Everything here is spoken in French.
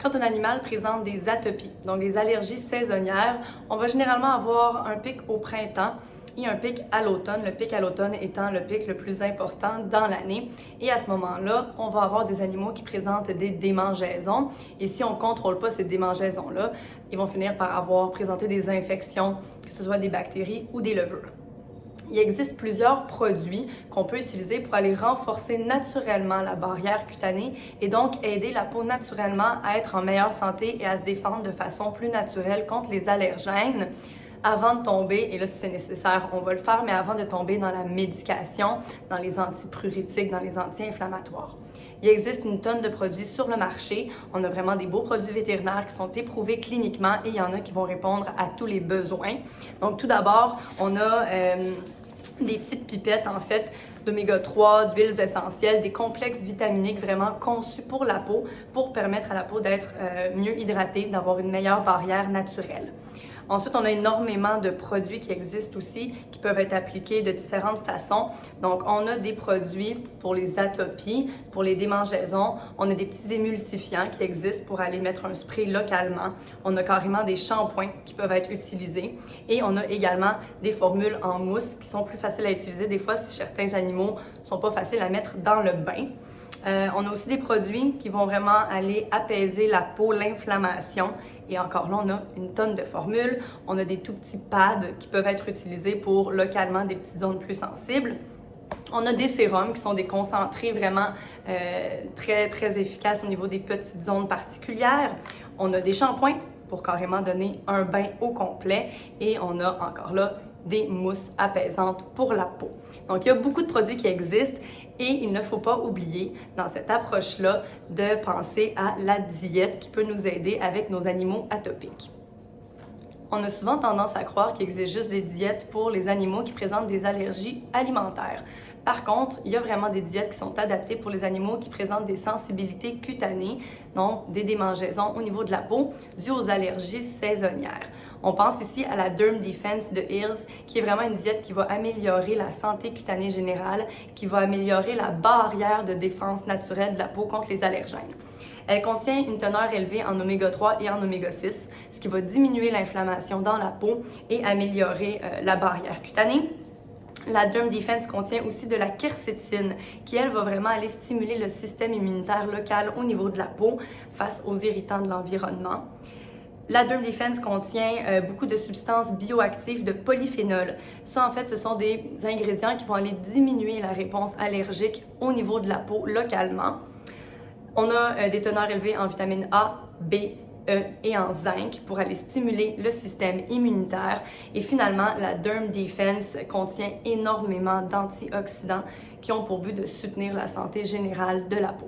Quand un animal présente des atopies, donc des allergies saisonnières, on va généralement avoir un pic au printemps et un pic à l'automne, le pic à l'automne étant le pic le plus important dans l'année. Et à ce moment-là, on va avoir des animaux qui présentent des démangeaisons. Et si on ne contrôle pas ces démangeaisons-là, ils vont finir par présenter des infections, que ce soit des bactéries ou des levures. Il existe plusieurs produits qu'on peut utiliser pour aller renforcer naturellement la barrière cutanée et donc aider la peau naturellement à être en meilleure santé et à se défendre de façon plus naturelle contre les allergènes avant de tomber, et là si c'est nécessaire, on va le faire, mais avant de tomber dans la médication, dans les antipruritiques, dans les anti-inflammatoires. Il existe une tonne de produits sur le marché. On a vraiment des beaux produits vétérinaires qui sont éprouvés cliniquement et il y en a qui vont répondre à tous les besoins. Donc tout d'abord, on a des petites pipettes en fait d'oméga 3, d'huiles essentielles, des complexes vitaminiques vraiment conçus pour la peau pour permettre à la peau d'être mieux hydratée, d'avoir une meilleure barrière naturelle. Ensuite, on a énormément de produits qui existent aussi, qui peuvent être appliqués de différentes façons. Donc, on a des produits pour les atopies, pour les démangeaisons. On a des petits émulsifiants qui existent pour aller mettre un spray localement. On a carrément des shampoings qui peuvent être utilisés. Et on a également des formules en mousse qui sont plus faciles à utiliser des fois si certains animaux ne sont pas faciles à mettre dans le bain. On a aussi des produits qui vont vraiment aller apaiser la peau, l'inflammation. Et encore là, on a une tonne de formules. On a des tout petits pads qui peuvent être utilisés pour localement des petites zones plus sensibles. On a des sérums qui sont des concentrés vraiment très, très efficaces au niveau des petites zones particulières. On a des shampoings pour carrément donner un bain au complet. Et on a encore là des mousses apaisantes pour la peau. Donc, il y a beaucoup de produits qui existent et il ne faut pas oublier dans cette approche-là de penser à la diète qui peut nous aider avec nos animaux atopiques. On a souvent tendance à croire qu'il existe juste des diètes pour les animaux qui présentent des allergies alimentaires. Par contre, il y a vraiment des diètes qui sont adaptées pour les animaux qui présentent des sensibilités cutanées, donc des démangeaisons au niveau de la peau dues aux allergies saisonnières. On pense ici à la Derm Defense de Hill's, qui est vraiment une diète qui va améliorer la santé cutanée générale, qui va améliorer la barrière de défense naturelle de la peau contre les allergènes. Elle contient une teneur élevée en oméga 3 et en oméga 6, ce qui va diminuer l'inflammation dans la peau et améliorer la barrière cutanée. La Derm Defense contient aussi de la quercétine qui, elle, va vraiment aller stimuler le système immunitaire local au niveau de la peau face aux irritants de l'environnement. La Derm Defense contient beaucoup de substances bioactives de polyphénol. Ça, en fait, ce sont des ingrédients qui vont aller diminuer la réponse allergique au niveau de la peau localement. On a des teneurs élevées en vitamine A, B, E et en zinc pour aller stimuler le système immunitaire. Et finalement, la Derm Defense contient énormément d'antioxydants qui ont pour but de soutenir la santé générale de la peau.